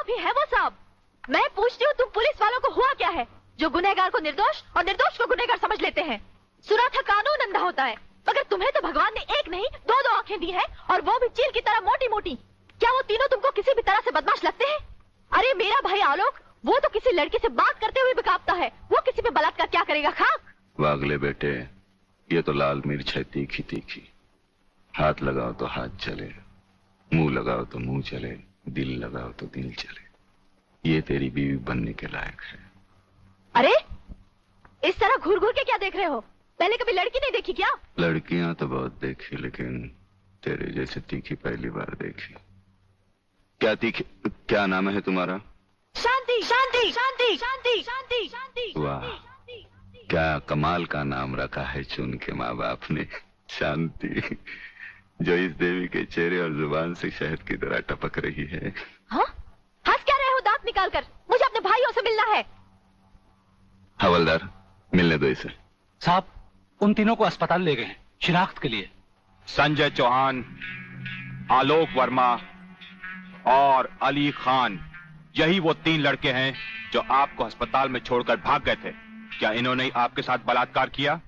ही है वो साहब। मैं पूछती हूँ तुम पुलिस वालों को हुआ क्या है जो गुनहगार को निर्दोष और निर्दोष को गुनहगार समझ लेते हैं। सुना था कानून अंधा होता है, मगर तुम्हें तो भगवान ने एक नहीं दो आंखें दी है, और वो भी चील की तरह मोटी मोटी। क्या वो तीनों तुमको किसी भी तरह से बदमाश लगते हैं? अरे मेरा भाई आलोक, वो तो किसी लड़की से बात करते हुए भी कांपता है, वो किसी पे बलात्कार क्या करेगा खाक। वागले बेटे, ये तो लाल मिर्च है तीखी तीखी। हाथ लगाओ तो हाथ चले, मुंह लगाओ तो मुंह चले, दिल लगाओ तो दिल चले। ये तेरी बीवी बनने के लायक है। अरे इस तरह घूर घूर के क्या देख रहे हो? पहले कभी लड़की नहीं देखी क्या? लड़कियां तो बहुत देखी, लेकिन तेरे जैसे तीखी पहली बार देखी। क्या तीखी? क्या नाम है तुम्हारा? शांति शांति शांति शांति शांति शांति। वाह, क्या कमाल का नाम रखा है चुन के माँ बाप ने, शांति, जो इस देवी के चेहरे और जुबान से शहद की तरह टपक रही है। हाँ? हंस क्या रहे हो दांत निकाल कर? मुझे अपने भाइयों से मिलना है। हवलदार, मिलने दो इसे। साहब, उन तीनों को अस्पताल ले गए हैं शिनाख्त के लिए। संजय चौहान, आलोक वर्मा और अली खान, यही वो 3 लड़के हैं जो आपको अस्पताल में छोड़कर भाग गए थे। क्या इन्होंने आपके साथ बलात्कार किया?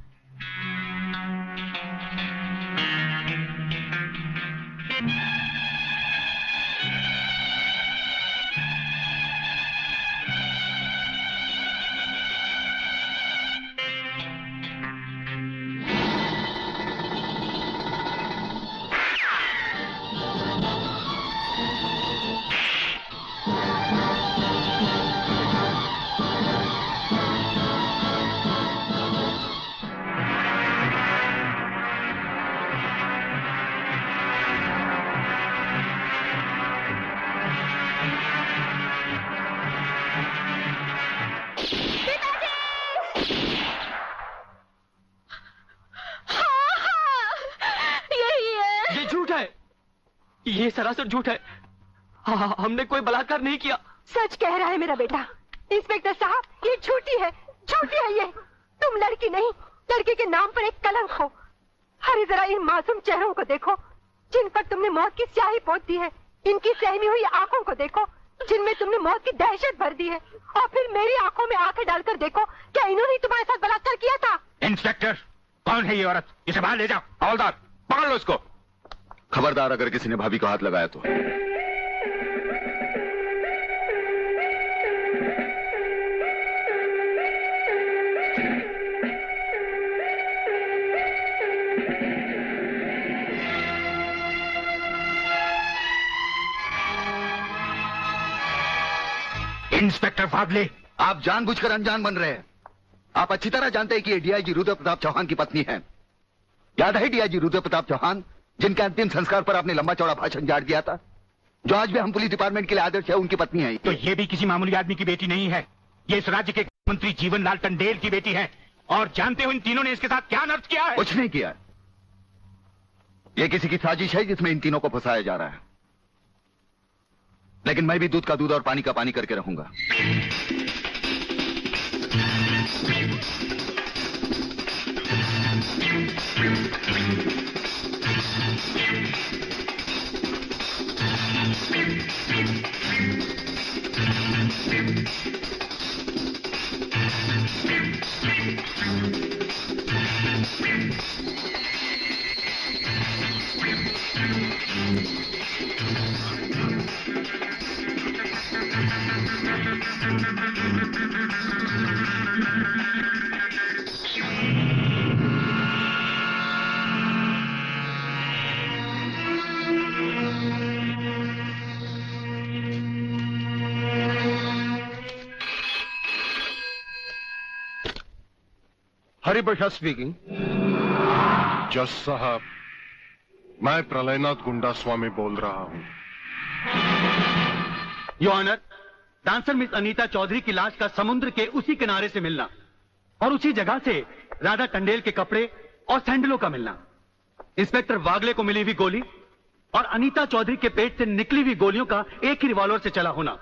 ये सरासर झूठ है। हमने कोई बलात्कार नहीं किया। सच कह रहा है मेरा बेटा। इंस्पेक्टर साहब, ये झूठी है ये। तुम लड़की नहीं, लड़की के नाम पर एक कलंक हो। अरे जरा इन मासूम चेहरों को देखो जिन पर तुमने मौत की स्याही पोत दी है। इनकी सहमी हुई आंखों को देखो जिनमें तुमने मौत की दहशत भर दी है। और फिर मेरी आंखों में आंखें डालकर देखो, क्या इन्होंने तुम्हारे साथ बलात्कार किया था? इंस्पेक्टर, कौन है ये औरत? इसे बाहर ले जाओ। हवलदार, पकड़ लो इसको। खबरदार, अगर किसी ने भाभी को हाथ लगाया तो। इंस्पेक्टर वागले, आप जानबूझकर अनजान बन रहे हैं। आप अच्छी तरह जानते हैं कि ये डीआईजी रुद्र प्रताप चौहान की पत्नी है। याद है डीआईजी रुद्र प्रताप चौहान, जिनके अंतिम संस्कार पर आपने लंबा चौड़ा भाषण झाड़ दिया था, जो आज भी हम पुलिस डिपार्टमेंट के लिए आदर्श है, उनकी पत्नी है। तो ये भी किसी मामूली आदमी की बेटी नहीं है, ये इस राज्य के मंत्री जीवन लाल टंडेल की बेटी है। और जानते हो इन तीनों ने इसके साथ क्या नर्क किया है? कुछ नहीं किया। ये किसी की साजिश है जिसमें इन तीनों को फंसाया जा रहा है। लेकिन मैं भी दूध का दूध और पानी का पानी करके रहूंगा। हरिप्रसाद स्पीकिंग। जज साहब, मैं प्रलयनाथ गुंडा स्वामी बोल रहा हूँ। Your honour, dancer miss Anita Chaudhary की लाश का समुद्र के उसी किनारे से मिलना और उसी जगह से राधा टंडेल के कपड़े और सैंडलों का मिलना, इंस्पेक्टर वागले को मिली हुई गोली और अनीता चौधरी के पेट से निकली हुई गोलियों का एक ही रिवॉल्वर से चला होना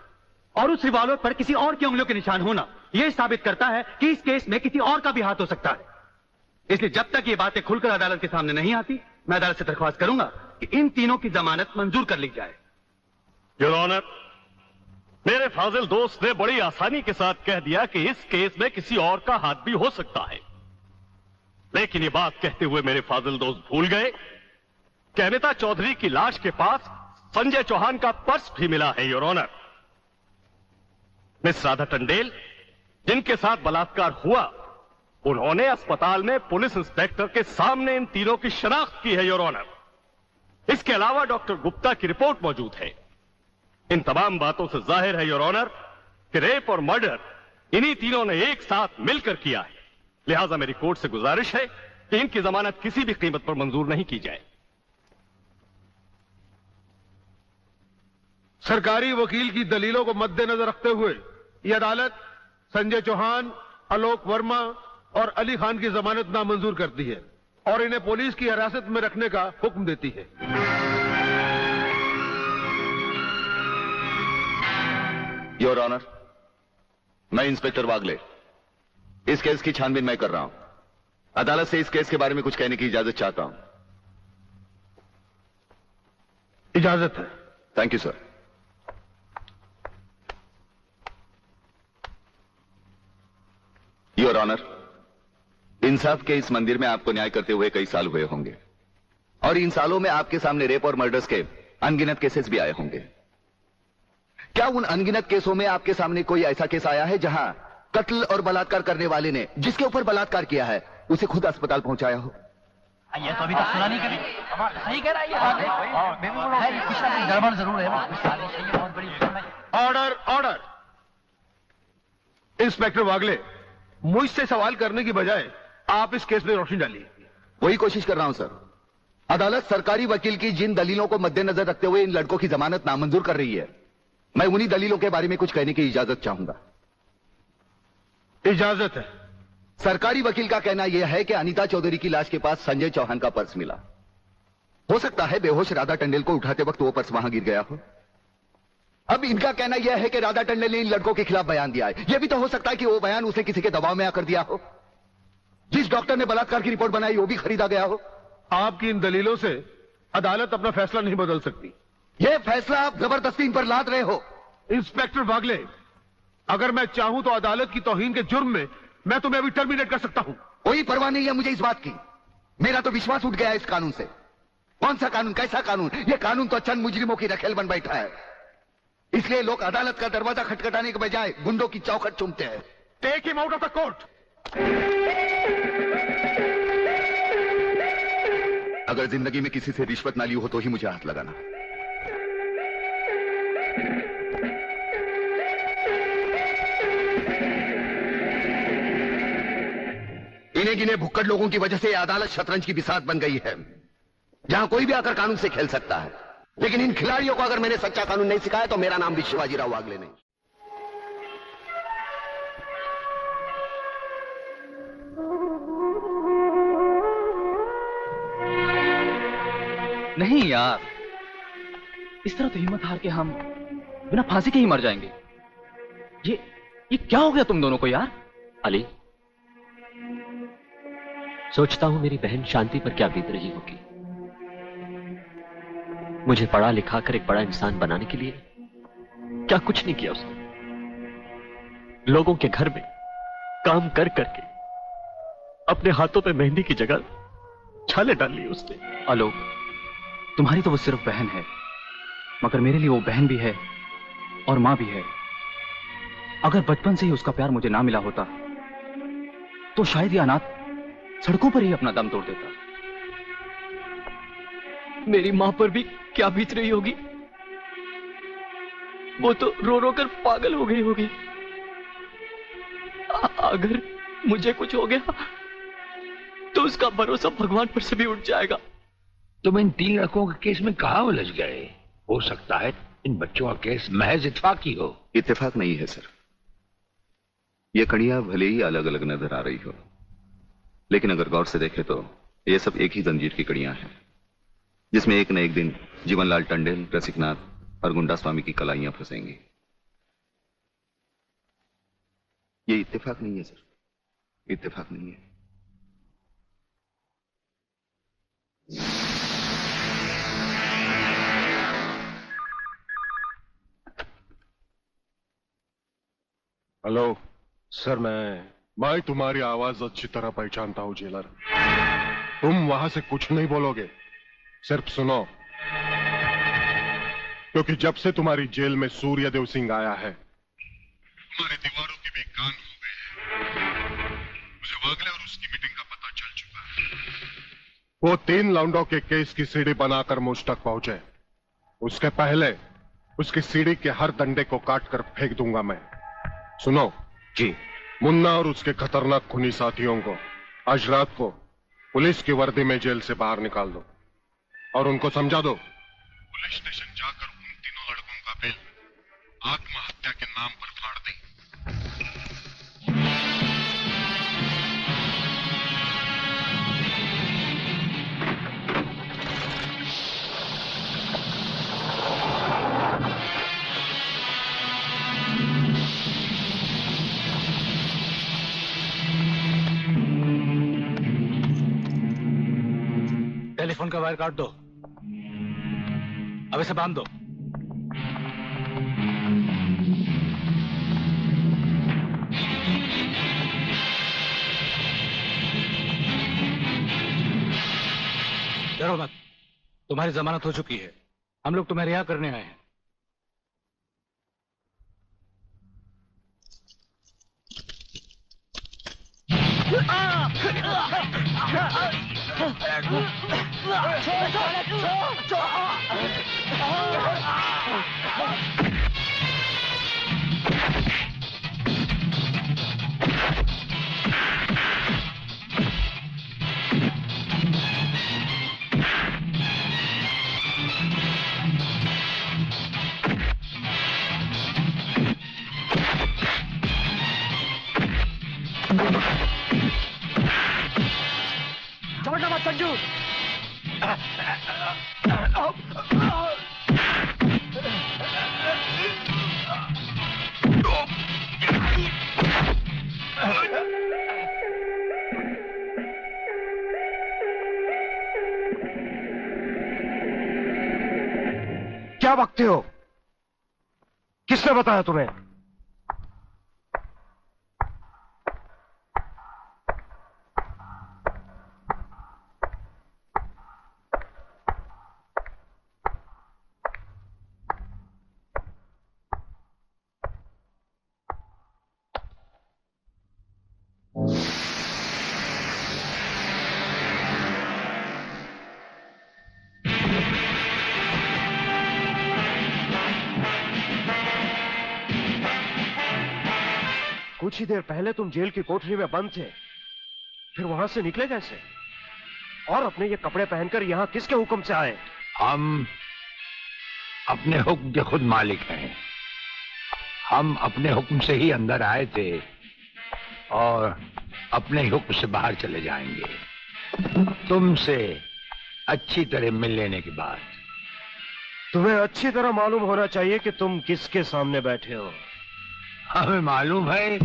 और उस रिवॉल्वर पर किसी और की उंगलियों के निशान होना, यह साबित करता है कि इस केस में किसी और का भी हाथ हो सकता है। इसलिए जब तक ये बातें खुलकर अदालत के सामने नहीं आती, मैं अदालत से दरख्वास्त करूंगा कि इन तीनों की जमानत मंजूर कर ली जाए। योर ऑनर, मैं फाजिल दोस्त ने बड़ी आसानी के साथ कह दिया कि इस केस में किसी और का हाथ भी हो सकता है। लेकिन ये बात कहते हुए मेरे फाजिल दोस्त भूल गए कि अनिता चौधरी की लाश के पास संजय चौहान का पर्स भी मिला है, your honour. Miss Radha Tandel जिनके साथ बलात्कार हुआ, उन्होंने अस्पताल में पुलिस इंस्पेक्टर के सामने इन तीनों की शनाख्त की है, योर ऑनर। इसके अलावा डॉक्टर गुप्ता की रिपोर्ट मौजूद है। इन तमाम बातों से जाहिर है, योर ऑनर, कि रेप और मर्डर इन्हीं तीनों ने एक साथ मिलकर किया है। लिहाजा मेरी कोर्ट से गुजारिश है कि इनकी जमानत किसी भी कीमत पर मंजूर नहीं की जाए। सरकारी वकील की दलीलों को मद्देनजर रखते हुए यह अदालत संजय चौहान, आलोक वर्मा और अली खान की जमानत नामंजूर करती है और इन्हें पुलिस की हिरासत में रखने का हुक्म देती है। योर ऑनर, मैं इंस्पेक्टर वागले इस केस की छानबीन मैं कर रहा हूं। अदालत से इस केस के बारे में कुछ कहने की इजाजत चाहता हूं। इजाजत है। Thank you sir. Your honour, इंसाफ के इस मंदिर में आपको न्याय करते हुए कई साल हुए होंगे और इन सालों में आपके सामने रेप और मर्डर्स के अनगिनत केसेस भी आए होंगे। क्या उन अनगिनत केसों में आपके सामने कोई ऐसा केस आया है जहां कत्ल और बलात्कार करने वाले ने जिसके ऊपर बलात्कार किया है उसे खुद अस्पताल पहुंचाया हो? ये तो अभी तक सुना नहीं कभी। सही कह रहा है ये, कुछ ना कुछ गड़बड़ जरूर है। बहुत बड़ी ऑर्डर, ऑर्डर। इंस्पेक्टर वागले, मुझसे सवाल करने की बजाय आप इस केस में रोशनी डालिए। वही कोशिश कर रहा हूं सर। अदालत सरकारी वकील की जिन दलीलों को मद्देनजर रखते हुए इन लड़कों की जमानत नामंजूर कर रही है, मैं उन्हीं दलीलों के बारे में कुछ कहने की इजाजत चाहूंगा। इजाजत है। सरकारी वकील का कहना यह है कि अनीता चौधरी की लाश के पास संजय चौहान का पर्स मिला। हो सकता है बेहोश राधा टंडेल को उठाते वक्त वो पर्स वहां गिर गया हो। अब इनका कहना यह है कि राधा टंडेल ने इन लड़कों के खिलाफ बयान दिया है। यह भी तो हो सकता है कि वो बयान उसे किसी के दबाव में आकर दिया हो। जिस डॉक्टर ने बलात्कार की रिपोर्ट बनाई वो भी खरीदा गया हो। आपकी इन दलीलों से अदालत अपना फैसला नहीं बदल सकती। यह फैसला आप जबरदस्ती इन पर लाद रहे हो। इंस्पेक्टर वागले, अगर मैं चाहूं तो अदालत की तौहीन के जुर्म में मैं तुम्हें अभी टर्मिनेट कर सकता हूं। कोई परवाह नहीं है मुझे इस बात की। मेरा तो विश्वास उठ गया इस कानून से। कौन सा कानून, कैसा कानून? यह कानून तो चंद मुजरिमों की रखेल बन बैठा है। इसलिए लोग अदालत का दरवाजा खटखटाने के बजाय गुंडों की चौखट चूमते हैं। Take him out of the court. अगर जिंदगी में किसी से रिश्वत ना ली हो तो ही मुझे हाथ लगाना। इन्हें गिने भुक्कड़ लोगों की वजह से यह अदालत शतरंज की बिसात बन गई है, जहां कोई भी आकर कानून से खेल सकता है। लेकिन इन खिलाड़ियों को अगर मैंने सच्चा कानून नहीं सिखाया तो मेरा नाम भी शिवाजीराव वागले नहीं। नहीं यार, इस तरह तो हिम्मत हार के हम बिना फांसी के ही मर जाएंगे। ये क्या हो गया तुम दोनों को यार? अली, सोचता हूं मेरी बहन शांति पर क्या बीत रही होगी। मुझे पढ़ा लिखा कर एक बड़ा इंसान बनाने के लिए क्या कुछ नहीं किया उसने। लोगों के घर में काम कर करके अपने हाथों पे मेहंदी की जगह छाले डाल ली उसने। आलोक, तुम्हारी तो वो सिर्फ बहन है, मगर मेरे लिए वो बहन भी है और मां भी है। अगर बचपन से ही उसका प्यार मुझे ना मिला होता तो शायद ये अनाथ सड़कों पर ही अपना दम तोड़ देता। मेरी मां पर भी क्या बीत रही होगी। वो तो रो रो कर पागल हो गई होगी। अगर मुझे कुछ हो गया तो उसका भरोसा भगवान पर से भी उठ जाएगा। तुम इन 3 लड़कों के केस में कहां उलझ गए? हो सकता है इन बच्चों का केस महज इत्तेफाकी हो। इत्तेफाक नहीं है सर। ये कड़ियां भले ही अलग अलग नजर आ रही हो, लेकिन अगर गौर से देखें तो ये सब एक ही जंजीर की कड़ियां हैं, जिसमें एक न एक दिन जीवनलाल टंडेल, रसिकनाथ और गुंडा स्वामी की कलाइयां फंसेंगी। ये इत्तेफाक नहीं है सर, इत्तेफाक नहीं है। हेलो सर, मैं तुम्हारी आवाज अच्छी तरह पहचानता हूं जेलर। तुम वहां से कुछ नहीं बोलोगे, सिर्फ सुनो, क्योंकि जब से तुम्हारी जेल में सूर्यदेव सिंह आया है तुम्हारी दीवारों के भी कान हो गए हैं। मुझे वागले और उसकी मीटिंग का पता चल चुका है। वो 3 लौंडों के केस की सीढ़ी बनाकर मुझ तक पहुंचे, उसके पहले उसकी सीढ़ी के हर डंडे को काटकर फेंक दूंगा मैं। सुनो जी। मुन्ना और उसके खतरनाक खूनी साथियों को आज रात को पुलिस की वर्दी में जेल से बाहर निकाल दो और उनको समझा दो पुलिस स्टेशन जाकर उन तीनों लड़कों का बिल आत्महत्या के नाम पर फाड़ दें। टेलीफोन का वायर काट दो, अब इसे बांध दो। डरो मत, तुम्हारी जमानत हो चुकी है, हम लोग तुम्हें रिहा करने आए हैं। छोड़ना मत संजू। क्या बकते हो? किसने बताया तुम्हें? कुछ ही देर पहले तुम जेल की कोठरी में बंद थे, फिर वहां से निकले कैसे? और अपने ये कपड़े पहनकर यहां किसके हुक्म से आए? हम अपने हुक्म के खुद मालिक हैं। हम अपने हुक्म से ही अंदर आए थे और अपने ही हुक्म से बाहर चले जाएंगे। तुमसे अच्छी तरह मिल लेने के बाद। तुम्हें अच्छी तरह मालूम होना चाहिए कि तुम किसके सामने बैठे हो। हमें मालूम है,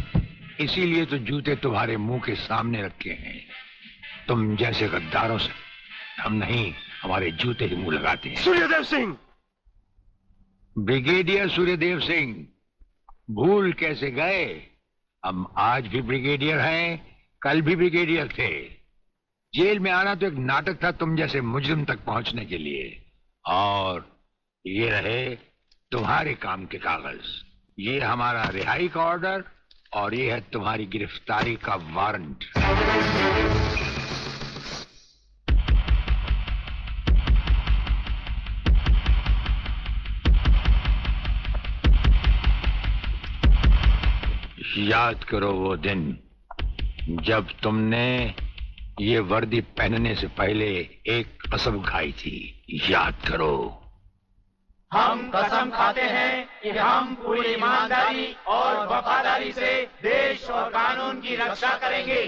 इसीलिए तो जूते तुम्हारे मुंह के सामने रखे हैं। तुम जैसे गद्दारों से हम नहीं, हमारे जूते ही मुंह लगाते हैं। सूर्यदेव सिंह! ब्रिगेडियर सूर्यदेव सिंह, भूल कैसे गए? हम आज भी ब्रिगेडियर हैं, कल भी ब्रिगेडियर थे। जेल में आना तो एक नाटक था तुम जैसे मुजरिम तक पहुंचने के लिए। और ये रहे तुम्हारे काम के कागज। ये हमारा रिहाई का ऑर्डर और ये है तुम्हारी गिरफ्तारी का वारंट। याद करो वो दिन जब तुमने ये वर्दी पहनने से पहले एक कसम खाई थी। याद करो। हम कसम खाते हैं कि हम पूरी ईमानदारी और वफादारी से देश और कानून की रक्षा करेंगे।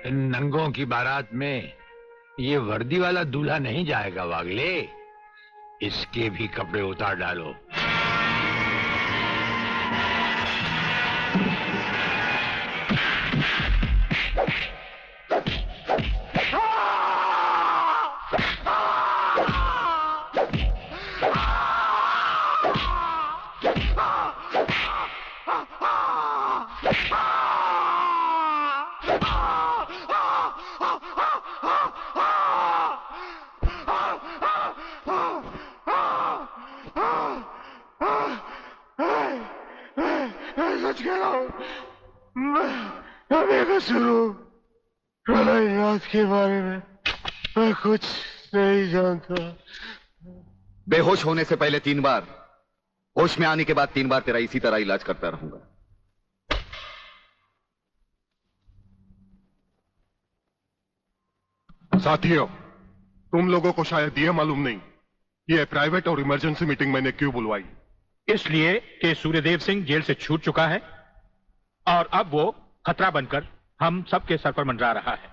इन नंगों की बारात में ये वर्दी वाला दूल्हा नहीं जाएगा वागले। इसके भी कपड़े उतार डालो। के बारे में मैं कुछ नहीं जानता। बेहोश होने से पहले 3 बार, होश में आने के बाद 3 बार तेरा इसी तरह इलाज करता रहूंगा। साथियों, तुम लोगों को शायद यह मालूम नहीं कि यह प्राइवेट और इमरजेंसी मीटिंग मैंने क्यों बुलवाई। इसलिए कि सूर्यदेव सिंह जेल से छूट चुका है और अब वो खतरा बनकर हम सबके सर पर मंडरा रहा है।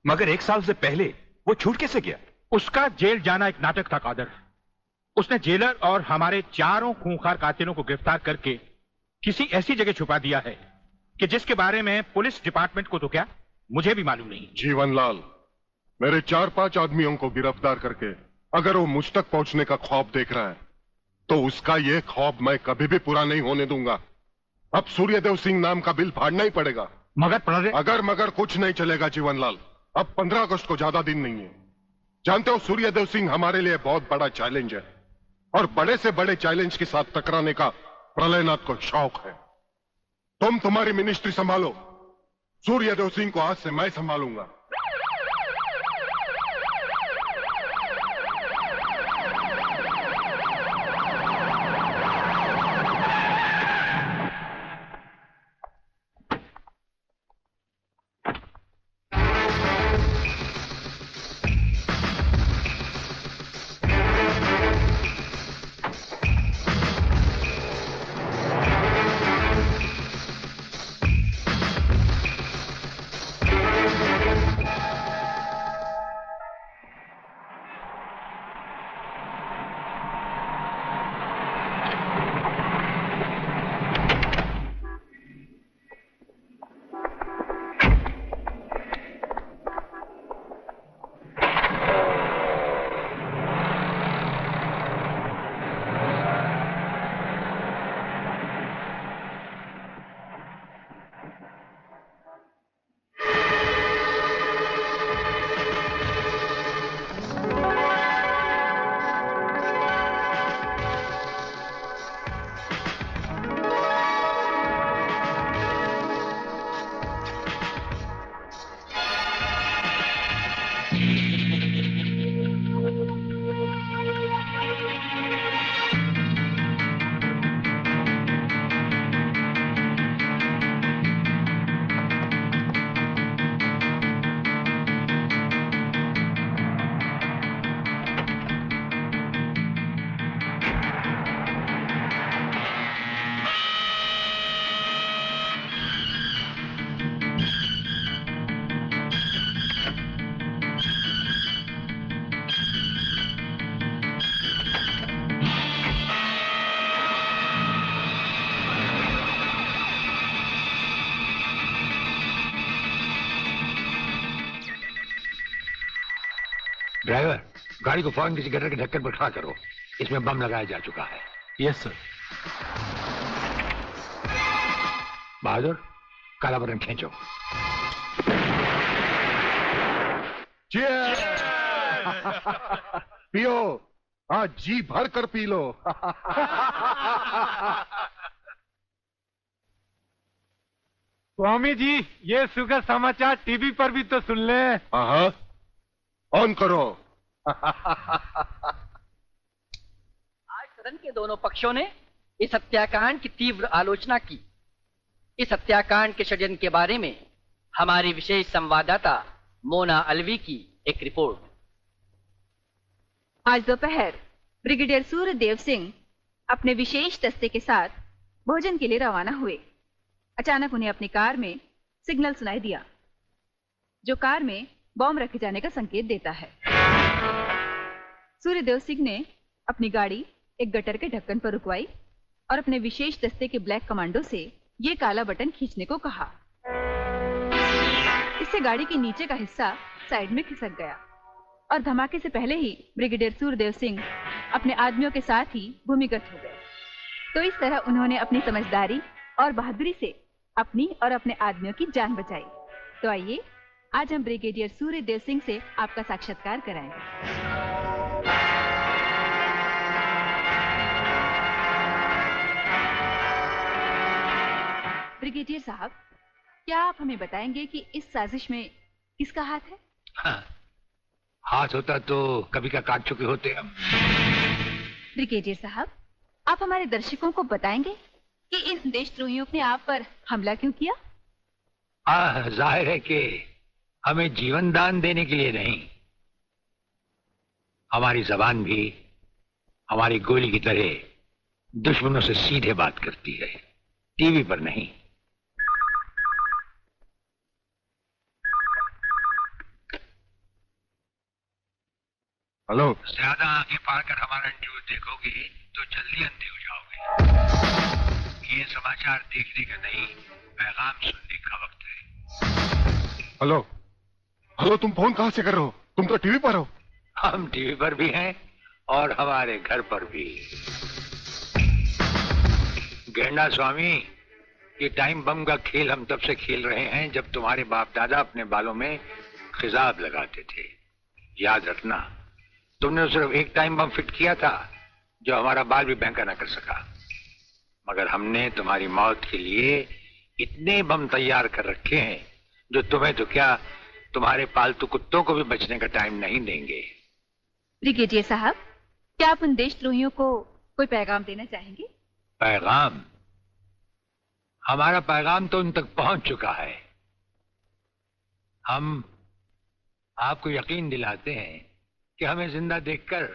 मगर 1 साल से पहले वो छूट कैसे गया? उसका जेल जाना एक नाटक था कादर। उसने जेलर और हमारे 4 खूंखार कातिलों को गिरफ्तार करके किसी ऐसी जगह छुपा दिया है कि जिसके बारे में पुलिस डिपार्टमेंट को तो क्या, मुझे भी मालूम नहीं। जीवनलाल, मेरे 4-5 आदमियों को गिरफ्तार करके अगर वो मुझ तक पहुंचने का ख्वाब देख रहा है तो उसका ये ख्वाब मैं कभी भी पूरा नहीं होने दूंगा। अब सूर्यदेव सिंह नाम का बिल फाड़ना ही पड़ेगा। मगर कुछ नहीं चलेगा जीवनलाल। अब 15 अगस्त को ज्यादा दिन नहीं है। जानते हो, सूर्यदेव सिंह हमारे लिए बहुत बड़ा चैलेंज है और बड़े से बड़े चैलेंज के साथ टकराने का प्रलयनाथ को शौक है। तुम तुम्हारी मिनिस्ट्री संभालो, सूर्यदेव सिंह को आज से मैं संभालूंगा। ड्राइवर, गाड़ी को फौरन किसी गटर के ढक्कन पर खड़ा करो। इसमें बम लगाया जा चुका है। Yes sir. बहादुर, काला बटन खींचो। पियो, आज जी भर कर पी लो। स्वामी जी, ये सुखद समाचार टीवी पर भी तो सुन ले। हाँ, ऑन करो। आज सदन के दोनों पक्षों ने इस हत्याकांड की तीव्र आलोचना की। इस हत्याकांड के षड्यंत्र के बारे में हमारी विशेष संवाददाता मोना अलवी की एक रिपोर्ट। आज दोपहर ब्रिगेडियर सूर्यदेव सिंह अपने विशेष दस्ते के साथ भोजन के लिए रवाना हुए। अचानक उन्हें अपनी कार में सिग्नल सुनाई दिया, जो कार में बॉम्ब रखे जाने का संकेत देता है। सूर्यदेव सिंह ने अपनी गाड़ी एक गटर के ढक्कन पर रुकवाई और अपने विशेष दस्ते के ब्लैक कमांडो से ये काला बटन खींचने को कहा। इससे गाड़ी के नीचे का हिस्सा साइड में खिसक गया और धमाके से पहले ही ब्रिगेडियर सूरदेव सिंह अपने आदमियों के साथ ही भूमिगत हो गए। तो इस तरह उन्होंने अपनी समझदारी और बहादुरी से अपनी और अपने आदमियों की जान बचाई। तो आइए आज हम ब्रिगेडियर सूर्यदेव सिंह से आपका साक्षात्कार कराएंगे। ब्रिगेडियर साहब, क्या आप हमें बताएंगे कि इस साजिश में किसका हाथ है? हाँ, हाथ होता तो कभी का काट चुके होते हम। ब्रिगेडियर साहब, आप हमारे दर्शकों को बताएंगे कि इन देशद्रोहियों ने आप पर हमला क्यों किया? जाहिर है कि हमें जीवन दान देने के लिए नहीं, हमारी जबान भी हमारी गोली की तरह दुश्मनों से सीधे बात करती है, टीवी पर नहीं। हेलो। ज्यादा आंखें फाड़ कर हमारा इंटरव्यू देखोगे तो जल्दी अंधे हो जाओगे। ये समाचार देखने का नहीं, पैगाम सुनने का वक्त है। हेलो हेलो, तुम फोन कहां से कर रहे हो? तुम तो टीवी पर हो। हम टीवी पर भी हैं और हमारे घर पर भी। गेंडा स्वामी, ये टाइम बम का खेल हम तब से खेल रहे हैं जब तुम्हारे बाप दादा अपने बालों में खिजाब लगाते थे। याद रखना, तुमने सिर्फ एक टाइम बम फिट किया था जो हमारा बाल भी बैंका न कर सका, मगर हमने तुम्हारी मौत के लिए इतने बम तैयार कर रखे हैं जो तुम्हें तो क्या, तुम्हारे पालतू कुत्तों को भी बचने का टाइम नहीं देंगे। ब्रिगेडियर साहब, क्या आप उन देशद्रोहियों को कोई पैगाम देना चाहेंगे? पैगाम? हमारा पैगाम तो उन तक पहुंच चुका है। हम आपको यकीन दिलाते हैं कि हमें जिंदा देखकर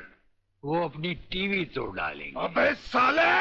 वो अपनी टीवी तोड़ डालेंगे। अबे साले!